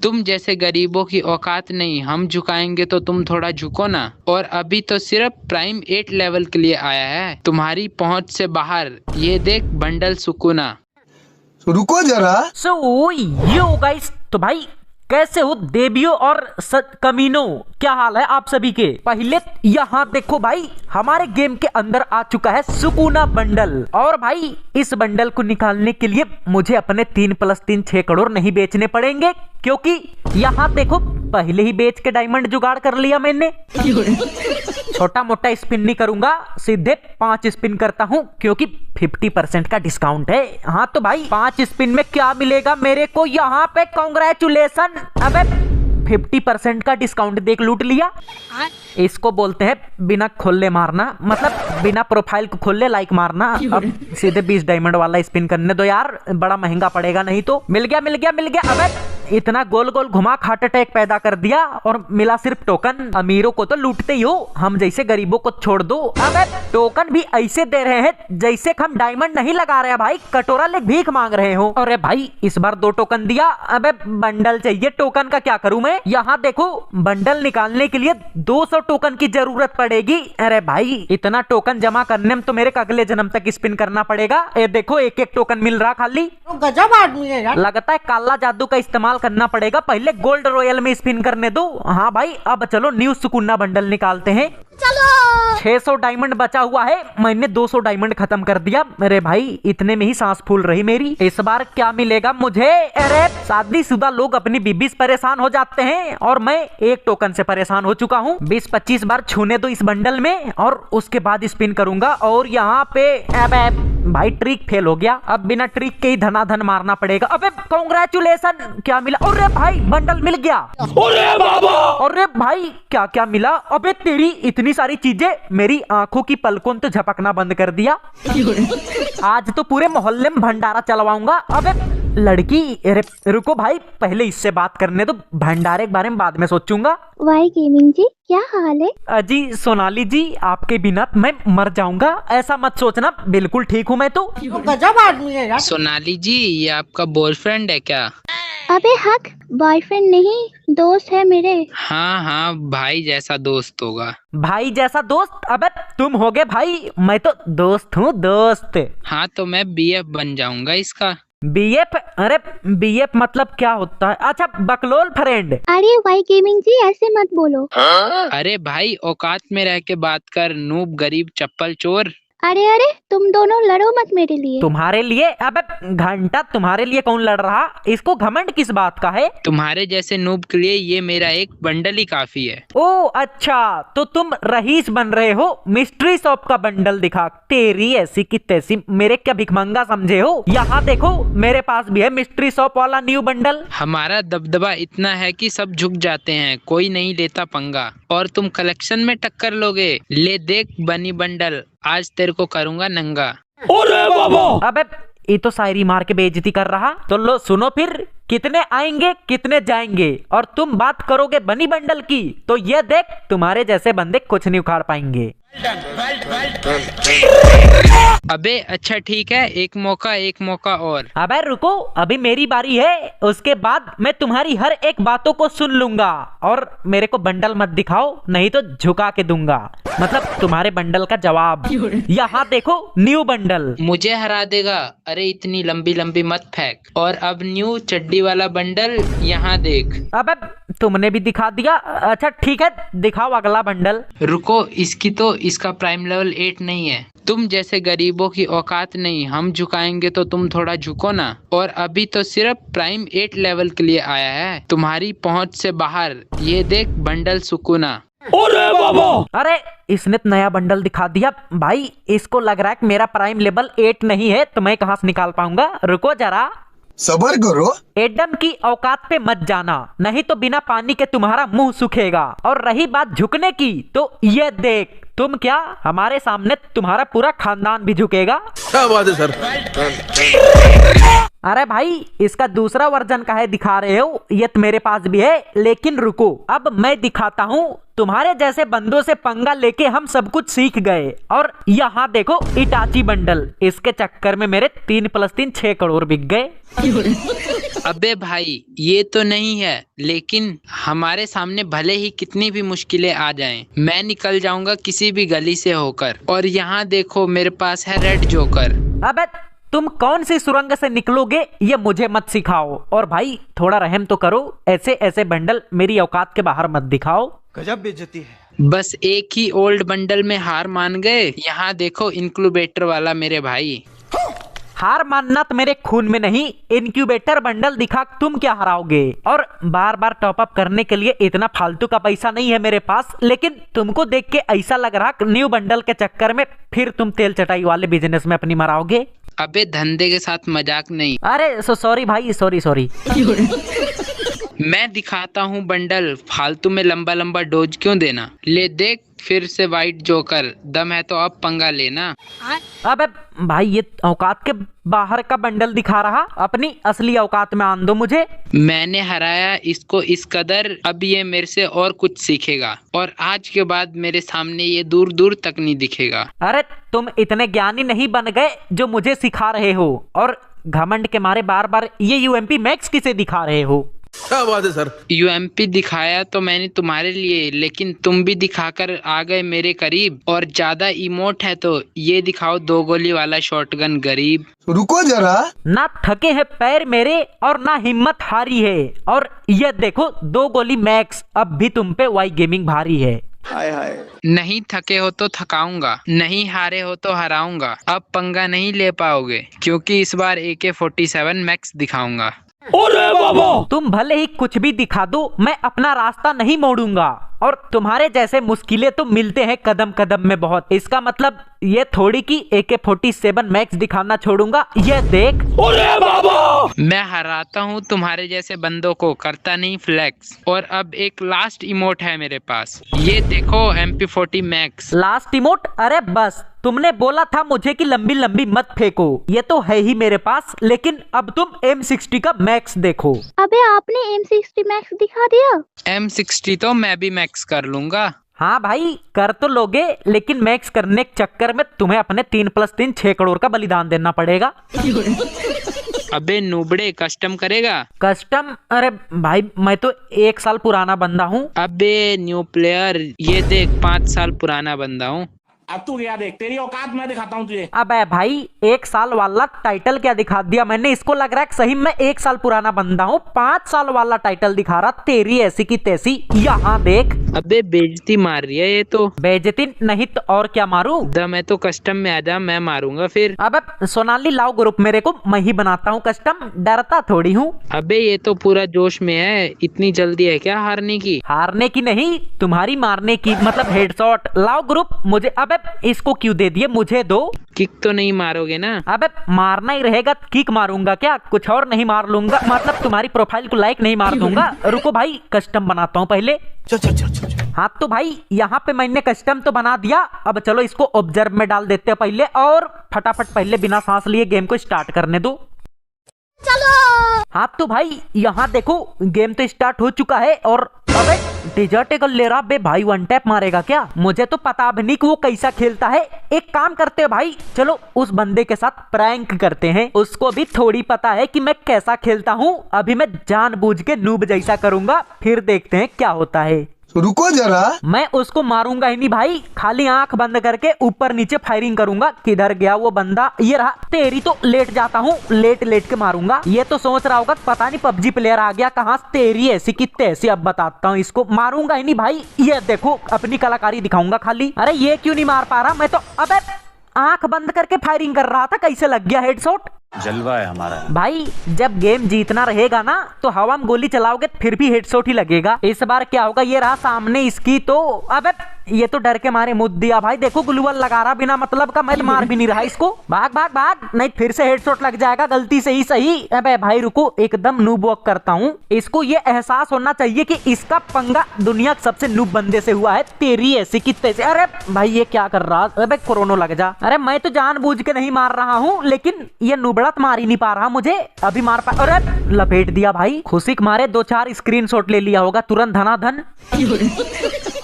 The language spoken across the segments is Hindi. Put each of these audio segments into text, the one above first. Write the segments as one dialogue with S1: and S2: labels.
S1: तुम जैसे गरीबों की औकात नहीं, हम झुकाएंगे तो तुम थोड़ा झुको ना। और अभी तो सिर्फ प्राइम 8 लेवल के लिए आया है, तुम्हारी पहुंच से बाहर। ये देख बंडल सुकूना।
S2: रुको जरा।
S3: सो यो गाइस, तो भाई कैसे हो देवियों और कमीनों, क्या हाल है आप सभी के। पहले यहाँ देखो भाई, हमारे गेम के अंदर आ चुका है सुकूना बंडल। और भाई इस बंडल को निकालने के लिए मुझे अपने 3+3 6 करोड़ नहीं बेचने पड़ेंगे, क्योंकि यहाँ देखो पहले ही बेच के डायमंड जुगाड़ कर लिया मैंने। छोटा मोटा स्पिन नहीं करूंगा, सीधे 5 स्पिन करता हूँ, क्योंकि 50% का डिस्काउंट है। हाँ तो भाई 5 स्पिन में क्या मिलेगा मेरे को यहाँ पे, कांग्रेचुलेशन। अबे 50% का डिस्काउंट देख लूट लिया। इसको बोलते हैं बिना खोले मारना, मतलब बिना प्रोफाइल को खोले लाइक मारना। अब सीधे 20 डायमंड वाला स्पिन करने दो यार, बड़ा महंगा पड़ेगा नहीं तो। मिल गया मिल गया मिल गया। अबे इतना गोल गोल घुमा हार्ट अटैक पैदा कर दिया, और मिला सिर्फ टोकन। अमीरों को तो लूटते ही हो, हम जैसे गरीबों को छोड़ दो। अबे टोकन भी ऐसे दे रहे हैं जैसे हम डायमंड नहीं लगा रहे हैं भाई, कटोरा ले भीख मांग रहे हो। अरे भाई इस बार 2 टोकन दिया। अबे बंडल चाहिए, टोकन का क्या करूं मैं। यहाँ देखो बंडल निकालने के लिए 200 टोकन की जरूरत पड़ेगी। अरे भाई इतना टोकन जमा करने में तो मेरे अगले जन्म तक स्पिन करना पड़ेगा। ये देखो एक एक टोकन मिल रहा खाली।
S4: गजब आदमी है यार।
S3: लगता है काला जादू का इस्तेमाल करना पड़ेगा, पहले गोल्ड रॉयल में स्पिन करने दो। हाँ भाई अब चलो न्यू सुकूना बंडल निकालते हैं।
S4: चलो
S3: 600 डायमंड बचा हुआ है, मैंने 200 डायमंड खत्म कर दिया। अरे भाई इतने में ही सांस फूल रही मेरी। इस बार क्या मिलेगा मुझे। अरे शादीशुदा लोग अपनी बीबी से परेशान हो जाते हैं, और मैं एक टोकन से परेशान हो चुका हूँ। 20-25 बार छूने दो इस बंडल में, और उसके बाद स्पिन करूंगा। और यहाँ पे अबे भाई ट्रिक फेल हो गया, अब बिना ट्रिक के ही धनाधन मारना पड़ेगा। अबे कांग्रेचुलेशन, क्या मिला। अरे भाई बंडल मिल गया।
S2: अरे बाबा।
S3: अरे भाई क्या क्या मिला। अबे तेरी इतनी सारी चीजें, मेरी आंखों की पलकों तो झपकना बंद कर दिया। आज तो पूरे मोहल्ले में भंडारा चलवाऊंगा। अबे लड़की रुको भाई, पहले इससे बात करने दो, भंडारे के बारे में बाद में सोचूंगा।
S5: वाई गेमिंग जी क्या हाल है।
S3: अजी सोनाली जी, आपके बिना मैं मर जाऊंगा, ऐसा मत सोचना, बिल्कुल ठीक हूँ मैं तो।
S4: गजब आदमी है यार।
S1: सोनाली जी ये आपका बॉयफ्रेंड है क्या।
S5: अबे हक, बॉयफ्रेंड नहीं दोस्त है मेरे।
S1: हाँ हाँ भाई जैसा दोस्त होगा।
S3: भाई जैसा दोस्त। अबे तुम होगे भाई, मैं तो दोस्त हूँ दोस्त।
S1: हाँ तो मैं बीएफ बन जाऊंगा इसका।
S3: बीएफ। अरे बीएफ मतलब क्या होता है। अच्छा बकलोल फ्रेंड।
S5: अरे वाई गेमिंग जी ऐसे मत बोलो।
S1: अरे भाई औकात में रह के बात कर, नूब गरीब चप्पल चोर।
S5: अरे अरे तुम दोनों लड़ो मत मेरे लिए।
S3: तुम्हारे लिए। अबे घंटा तुम्हारे लिए कौन लड़ रहा, इसको घमंड किस बात का है।
S1: तुम्हारे जैसे नूब के लिए ये मेरा एक बंडल ही काफी है।
S3: ओ अच्छा, तो तुम रईस बन रहे हो, मिस्ट्री शॉप का बंडल दिखा। तेरी ऐसी की तैसी, मेरे क्या भिखमंगा समझे हो। यहाँ देखो मेरे पास भी है मिस्ट्री शॉप वाला न्यू बंडल।
S1: हमारा दबदबा इतना है कि सब झुक जाते हैं, कोई नहीं लेता पंगा। और तुम कलेक्शन में टक्कर लोगे। ले देख बनी बंडल, आज तेरे को करूंगा नंगा।
S2: अरे बाबा।
S3: अबे ये तो शायरी मार के बेइज्जती कर रहा। तो लो सुनो फिर, कितने आएंगे कितने जाएंगे, और तुम बात करोगे बनी बंडल की, तो ये देख तुम्हारे जैसे बंदे कुछ नहीं उखाड़ पाएंगे।
S1: अबे अच्छा ठीक है, एक मौका और।
S3: अबे रुको, अभी मेरी बारी है, उसके बाद मैं तुम्हारी हर एक बातों को सुन लूंगा। और मेरे को बंडल मत दिखाओ, नहीं तो झुका के दूंगा, मतलब तुम्हारे बंडल का जवाब। यहाँ देखो न्यू बंडल।
S1: मुझे हरा देगा। अरे इतनी लंबी लंबी मत फेंक। और अब न्यू चड्डी वाला बंडल यहाँ देख।
S3: अबे तुमने भी दिखा दिया। अच्छा ठीक है, दिखाओ अगला बंडल।
S1: रुको, इसका प्राइम लेवल 8 नहीं है। तुम जैसे गरीबों की औकात नहीं, हम झुकाएंगे तो तुम थोड़ा झुको ना। और अभी तो सिर्फ प्राइम 8 लेवल के लिए आया है, तुम्हारी पहुंच से बाहर। ये देख बंडल सुकूना।
S2: अरे बाबा।
S3: अरे इसने तो नया बंडल दिखा दिया भाई। इसको लग रहा है कि मेरा प्राइम लेवल 8 नहीं है, तो मैं कहाँ से निकाल पाऊंगा। रुको जरा,
S2: सबर करो।
S3: एडम की औकात पे मत जाना, नहीं तो बिना पानी के तुम्हारा मुंह सूखेगा। और रही बात झुकने की, तो ये देख तुम क्या, हमारे सामने तुम्हारा पूरा खानदान भी झुकेगा।
S2: क्या बात है सर।
S3: अरे भाई इसका दूसरा वर्जन काहे दिखा रहे हो, ये तो मेरे पास भी है, लेकिन रुको अब मैं दिखाता हूँ। तुम्हारे जैसे बंदों से पंगा लेके हम सब कुछ सीख गए। और यहाँ देखो इटाची बंडल, इसके चक्कर में मेरे 3+3 6 करोड़ बिक गए।
S1: अबे भाई ये तो नहीं है, लेकिन हमारे सामने भले ही कितनी भी मुश्किलें आ जाएं, मैं निकल जाऊंगा किसी भी गली से होकर। और यहाँ देखो मेरे पास है रेड जोकर।
S3: अबे तुम कौन सी सुरंग से निकलोगे ये मुझे मत सिखाओ। और भाई थोड़ा रहम तो करो, ऐसे ऐसे बंडल मेरी औकात के बाहर मत दिखाओ।
S6: गजब बेइज्जती है।
S1: बस एक ही ओल्ड बंडल में हार मान गए। यहाँ देखो इंक्यूबेटर वाला मेरे भाई।
S3: हार मानना तो मेरे खून में नहीं, इनक्यूबेटर बंडल दिखा तुम क्या हराओगे। और बार बार टॉप अप करने के लिए इतना फालतू का पैसा नहीं है मेरे पास, लेकिन तुमको देख के ऐसा लग रहा न्यू बंडल के चक्कर में फिर तुम तेल चटाई वाले बिजनेस में अपनी मराओगे।
S1: अबे धंधे के साथ मजाक नहीं।
S3: अरे सॉरी भाई, सॉरी।
S1: मैं दिखाता हूँ बंडल, फालतू में लंबा लंबा डोज क्यों देना। ले देख फिर से वाइट जोकर, दम है तो अब पंगा लेना।
S3: अबे भाई ये औकात के बाहर का बंडल दिखा रहा, अपनी असली औकात में आन दो मुझे।
S1: मैंने हराया इसको इस कदर, अब ये मेरे से और कुछ सीखेगा और आज के बाद मेरे सामने ये दूर दूर तक नहीं दिखेगा।
S3: अरे तुम इतने ज्ञानी नहीं बन गए जो मुझे सिखा रहे हो, और घमंड के मारे बार बार ये यूएमपी मैक्स किसे दिखा रहे हो।
S2: क्या बात है सर।
S1: यूएमपी दिखाया तो मैंने तुम्हारे लिए, लेकिन तुम भी दिखाकर आ गए मेरे करीब। और ज्यादा इमोट है तो ये दिखाओ 2 गोली वाला शॉटगन गरीब।
S2: रुको जरा।
S3: ना थके हैं पैर मेरे और ना हिम्मत हारी है। और ये देखो 2 गोली मैक्स, अब भी तुम पे वाई गेमिंग भारी है।
S6: हाय हाय।
S1: नहीं थके हो तो थकाऊंगा, नहीं हारे हो तो हराऊंगा। अब पंगा नहीं ले पाओगे क्योंकि इस बार AK-47 मैक्स दिखाऊंगा।
S2: अरे बाबा।
S3: तुम भले ही कुछ भी दिखा दो, मैं अपना रास्ता नहीं मोड़ूंगा। और तुम्हारे जैसे मुश्किलें तो मिलते हैं कदम कदम में बहुत। इसका मतलब ये थोड़ी कि AK-47 मैक्स दिखाना छोड़ूंगा। ये देख।
S2: अरे बाबा।
S1: मैं हराता हूँ तुम्हारे जैसे बंदों को, करता नहीं फ्लेक्स। और अब एक लास्ट इमोट है मेरे पास, ये देखो MP40 मैक्स।
S3: Last emote? अरे बस, तुमने बोला था मुझे कि लंबी लंबी मत फेंको, ये तो है ही मेरे पास। लेकिन अब तुम M60 का मैक्स देखो।
S5: अबे आपने M60 मैक्स दिखा दिया।
S1: M60 तो मैं भी मैक्स कर लूंगा।
S3: हाँ भाई कर तो लोगे, लेकिन मैक्स करने के चक्कर में तुम्हें अपने 3+3 6 करोड़ का बलिदान देना पड़ेगा।
S1: अबे नूबड़े, कस्टम करेगा?
S3: कस्टम? अरे भाई मैं तो 1 साल पुराना बंदा हूँ।
S1: अबे न्यू प्लेयर, ये देख 5 साल पुराना बंदा हूँ।
S6: अब तू क्या देख, तेरी औकात मैं दिखाता हूँ तुझे।
S3: अबे भाई 1 साल वाला टाइटल क्या दिखा दिया मैंने, इसको लग रहा है सही में 1 साल पुराना बंदा हूँ। 5 साल वाला टाइटल दिखा रहा, तेरी ऐसी की तैसी। यहाँ देख।
S1: अबे बेइज्जती मार रही है ये तो।
S3: बेइज्जती नहीं तो और क्या मारूं?
S1: दम है तो कस्टम में आजा, मैं मारूंगा फिर।
S3: अबे सोनाली लाओ ग्रुप मेरे को, मैं ही बनाता हूँ कस्टम, डरता थोड़ी हूँ।
S1: अबे ये तो पूरा जोश में है, इतनी जल्दी है क्या हारने की?
S3: हारने की नहीं, तुम्हारी मारने की, मतलब हेडशॉट। लाओ ग्रुप मुझे। अबे इसको क्यों दे दिए, मुझे दो।
S1: किक तो नहीं मारोगे ना?
S3: अबे मारना ही रहेगा, किक मारूंगा क्या, कुछ और नहीं मार लूंगा, मतलब तुम्हारी प्रोफाइल को लाइक नहीं मार दूंगा। रुको भाई कस्टम बनाता हूँ पहले।
S6: चल।
S3: हाँ तो भाई यहाँ पे मैंने कस्टम तो बना दिया। अब चलो इसको ऑब्जर्व में डाल देते हैं पहले, और फटाफट पहले बिना सांस लिए गेम को स्टार्ट करने दो। चलो। हाँ तो भाई यहाँ देखो गेम तो स्टार्ट हो चुका है। और अबे डेजर्ट एगल ले रहा बे भाई, 1 टैप मारेगा क्या? मुझे तो पता भी नहीं कि वो कैसा खेलता है। एक काम करते हैं भाई, चलो उस बंदे के साथ प्रैंक करते हैं। उसको भी थोड़ी पता है कि मैं कैसा खेलता हूँ। अभी मैं जानबूझ के नूब जैसा करूंगा, फिर देखते हैं क्या होता है।
S2: रुको जरा।
S3: मैं उसको मारूंगा ही नहीं भाई, खाली आंख बंद करके ऊपर नीचे फायरिंग करूंगा। किधर गया वो बंदा? ये रहा। तेरी तो लेट जाता हूँ, लेट के मारूंगा। ये तो सोच रहा होगा पता नहीं PUBG प्लेयर आ गया कहाँ। तेरी ऐसी की तैसी, अब बताता हूँ इसको। मारूंगा ही नहीं भाई, ये देखो अपनी कलाकारी दिखाऊंगा खाली। अरे ये क्यों नहीं मार पा रहा मैं तो? अबे आंख बंद करके फायरिंग कर रहा था, कैसे लग गया हेडशॉट?
S6: जलवा है हमारा
S3: भाई। जब गेम जीतना रहेगा ना तो हवा में गोली चलाओगे फिर भी हेडशॉट ही लगेगा। इस बार क्या होगा? ये रहा सामने इसकी तो। अबे ये तो डर के मारे मुद दिया भाई। देखो ग्लूवल लगा रहा बिना मतलब का, मैं तो मार भी नहीं रहा इसको। भाग भाग भाग, नहीं फिर से हेडशॉट लग जाएगा गलती से ही। सही। अबे भाई रुको, एकदम नूब वॉक करता हूँ। इसको ये एहसास होना चाहिए कि इसका पंगा दुनिया के सबसे नूब बंदे से हुआ है। तेरी ऐसी की तैसे। अरे भाई ये क्या कर रहा? अबे कोरोना लग जा। अरे मैं तो जानबूझ के नहीं मार रहा हूँ, लेकिन ये नुबड़ा मार ही नहीं पा रहा मुझे। अभी मार पा। अरे लपेट दिया भाई। खुशी के मारे 2-4 स्क्रीनशॉट ले लिया होगा तुरंत धनाधन।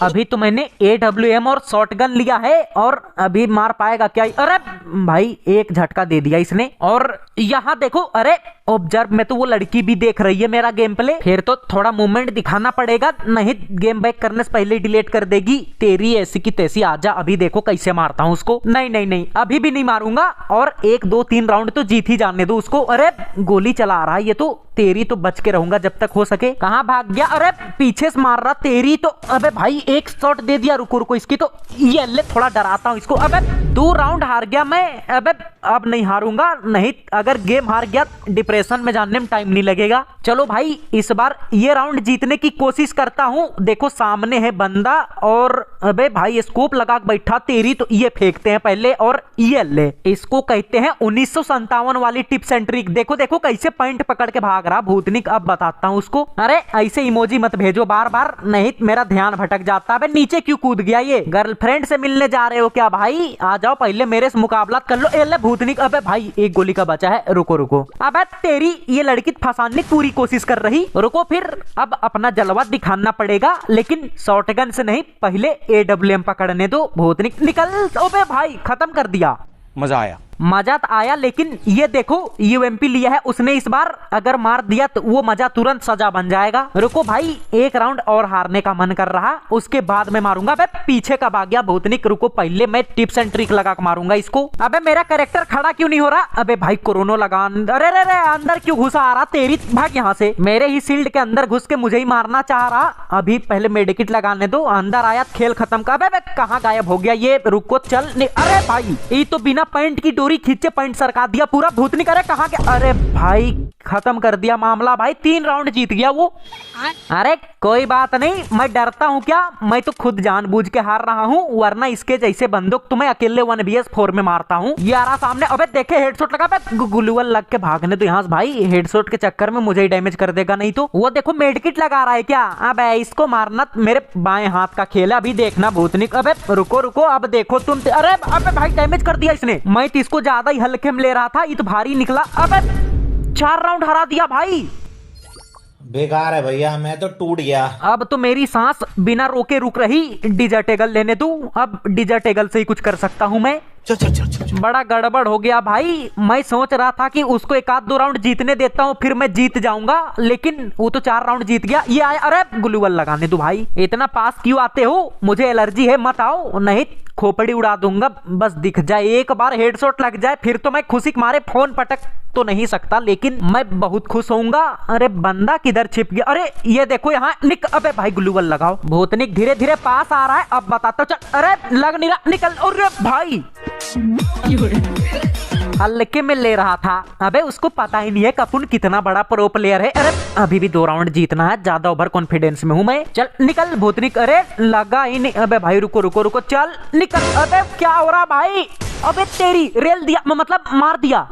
S3: अभी तो मैंने AWM और शॉटगन लिया है, और अभी मार पाएगा क्या? अरे भाई एक झटका दे दिया इसने। और यहाँ देखो, अरे ऑब्जर्व में तो वो लड़की भी देख रही है मेरा गेम प्ले। फिर तो थोड़ा मूवमेंट दिखाना पड़ेगा, नहीं गेम बैक करने से पहले डिलीट कर देगी। तेरी ऐसी की तैसी। आजा, अभी देखो कैसे मारता हूँ उसको। नहीं नहीं नहीं, अभी भी नहीं मारूंगा, और 1 2 3 राउंड तो जीत ही जाने दो उसको। अरे गोली चला रहा है ये तो। तेरी तो बच के रहूंगा जब तक हो सके। कहाँ भाग गया? अरे पीछे से मार रहा तेरी तो। अबे भाई एक शॉट दे दिया। रुको रुको, इसकी तो ये ले, थोड़ा डराता हूँ इसको। अबे 2 राउंड हार गया मैं। अबे अब नहीं हारूंगा, नहीं अगर गेम हार गया डिप्रेशन में जाने में टाइम नहीं लगेगा। चलो भाई इस बार ये राउंड जीतने की कोशिश करता हूँ। देखो सामने है बंदा, और अबे भाई स्कोप लगा के बैठा। तेरी तो ये फेंकते हैं पहले, और ये ले, इसको कहते हैं 1957 वाली टिप्स एंड ट्रिक। देखो देखो कैसे पॉइंट पकड़ के भाग रहा भूतनिक। अब बताता हूँ उसको। अरे ऐसे इमोजी मत भेजो बार बार, नहीं मेरा ध्यान भटक जाता है। नीचे क्यों कूद गया ये? गर्लफ्रेंड से मिलने जा रहे हो क्या भाई? आ जाओ पहले मेरे से मुकाबला कर लो। एले भूतनिक। अबे भाई एक गोली का बचा है। रुको रुको, अबे तेरी ये लड़की फंसाने की पूरी कोशिश कर रही। रुको फिर अब अपना जलवा दिखाना पड़ेगा, लेकिन शॉटगन से नहीं, पहले AWM पकड़ने दो। भूतनिक निकल। अबे भाई खत्म कर दिया।
S6: मजा आया।
S3: मजा तो आया, लेकिन ये देखो UMP लिया है उसने इस बार। अगर मार दिया तो वो मजा तुरंत सजा बन जाएगा। रुको भाई, एक राउंड और हारने का मन कर रहा, उसके बाद मैं मारूंगा। अबे पीछे कब आ गया भूतनिक? रुको पहले मैं टिप्स एंड ट्रिक लगा के मारूंगा इसको। अबे मेरा कैरेक्टर खड़ा क्यों नहीं हो रहा? अबे भाई कोरोना लगा। अरे रे रे, अंदर क्यों घुसा आ रहा? तेरी भाग यहाँ से। मेरे ही शील्ड के अंदर घुस के मुझे ही मारना चाह रहा। अभी पहले मेडिकिट लगाने दो। अंदर आया खेल खत्म का। अबे कहाँ गायब हो गया ये? रुको चल। अरे भाई ये तो बिना पॉइंट की डोरी खींचे पॉइंट सरका दिया पूरा। भूतनिक अरे कहाँ गया? अरे भाई खत्म कर दिया मामला भाई। 3 राउंड जीत गया वो। अरे कोई बात नहीं, मैं डरता हूँ क्या? मैं तो खुद जानबूझ के हार रहा हूँ, वरना इसके जैसे बंदूक तुम्हें अकेले 1vs4 में मारता हूँ। ये आ रहा सामने। अबे देखे हेडशॉट लगा। ग्लूवल लग के भागने तो यहाँ से भाई, हेडशॉट के चक्कर में मुझे ही डैमेज कर देगा नहीं तो। वो देखो मेडकिट लगा रहा है क्या? अबे इसको मारना मेरे बाएं हाथ का खेल है, अभी देखना भूतनिक। अबे रुको रुको, अब देखो तुम। अरे अबे भाई डैमेज कर दिया इसने। मैं तो इसको ज्यादा ही हल्के में ले रहा था, ये तो भारी निकला। अबे 4 राउंड हरा दिया भाई।
S7: बेकार है भैया, मैं तो टूट गया।
S3: अब तो मेरी सांस बिना रोके रुक रही। डिजर्टेगल लेने दूं? अब डिजर्टेगल से ही कुछ कर सकता हूं मैं। बड़ा गड़बड़ हो गया भाई। मैं सोच रहा था कि उसको 1-2 राउंड जीतने देता हूँ, फिर मैं जीत जाऊंगा, लेकिन वो तो 4 राउंड जीत गया। ये आया। अरे ग्लूवल लगाने दो भाई। इतना पास क्यों आते हो? मुझे एलर्जी है, मत आओ, नहीं खोपड़ी उड़ा दूंगा। बस दिख जाए एक बार हेडशॉट लग जाए, फिर तो मैं खुशी के मारे फोन पटक तो नहीं सकता, लेकिन मैं बहुत खुश होऊंगा। अरे बंदा किधर छिप गया? अरे ये देखो यहाँ निक। अबे भाई ग्लूवल लगाओ। भूतनिक धीरे धीरे पास आ रहा है, अब बताता चल। अरे लग नहीं रहा, निकल। अरे भाई हल्के में ले रहा था। अबे उसको पता ही नहीं है कपुन कितना बड़ा प्रो प्लेयर है। अरे अभी भी 2 राउंड जीतना है, ज्यादा ओवर कॉन्फिडेंस में हूं मैं। चल निकल भूतनिक। अरे लगा ही नहीं। अबे भाई रुको रुको रुको, चल निकल। अबे क्या हो रहा भाई? अबे तेरी रेल दिया, मतलब मार दिया।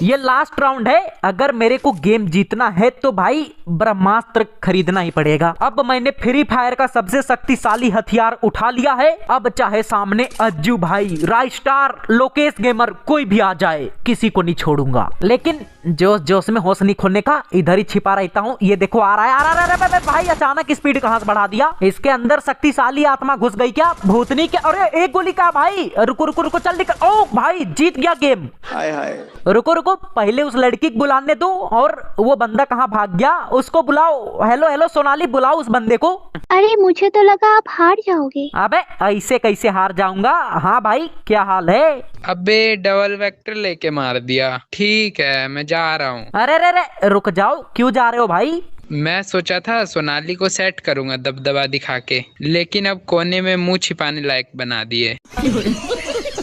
S3: ये लास्ट राउंड है, अगर मेरे को गेम जीतना है तो भाई ब्रह्मास्त्र खरीदना ही पड़ेगा। अब मैंने फ्री फायर का सबसे शक्तिशाली हथियार उठा लिया है। अब चाहे सामने अज्जू भाई, राइस्टार, लोकेश गेमर कोई भी आ जाए, किसी को नहीं छोड़ूंगा। लेकिन जोश जोश में होश नहीं खोने का, इधर ही छिपा रहता हूँ। ये देखो आ रहा है, आ रहा है। भाई अचानक स्पीड कहाँ से बढ़ा दिया? इसके अंदर शक्तिशाली आत्मा घुस गई क्या भूतनी के? अरे एक गोली का भाई। रुको रुको रुको, चल निकल। ओ भाई जीत गया गेम।
S2: हाय हाय।
S3: रुको रुको, पहले उस लड़की को बुलाने दो। और वो बंदा कहाँ भाग गया? उसको बुलाओ। हेलो हेलो सोनाली, बुलाओ उस बंदे को।
S5: अरे मुझे तो लगा आप हार जाओगे।
S3: अबे ऐसे कैसे हार जाऊंगा? हाँ भाई क्या हाल है?
S1: अबे डबल वेक्टर लेके मार दिया। ठीक है मैं जा रहा हूँ।
S3: अरे रे रे रुक जाओ, क्यों जा रहे हो भाई?
S1: मैं सोचा था सोनाली को सेट करूंगा दबदबा दिखा के, लेकिन अब कोने में मुंह छिपाने लायक बना दिए।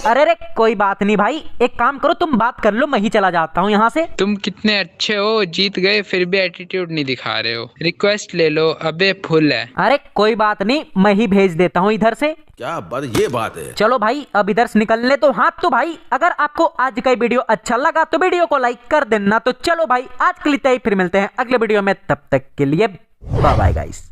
S3: अरे रे कोई बात नहीं भाई, एक काम करो तुम बात कर लो, मैं ही चला जाता हूँ यहाँ से।
S1: तुम कितने अच्छे हो, जीत गए फिर भी एटीट्यूड नहीं दिखा रहे हो। रिक्वेस्ट ले लो, अबे फुल है।
S3: अरे कोई बात नहीं, मैं ही भेज देता हूँ इधर से।
S6: क्या बात, ये बात है।
S3: चलो भाई अब इधर से निकलने तो। हाँ तो भाई अगर आपको आज का वीडियो अच्छा लगा तो वीडियो को लाइक कर देना। तो चलो भाई आज के लिए फिर मिलते हैं अगले वीडियो में, तब तक के लिए बाय बाय गाइस।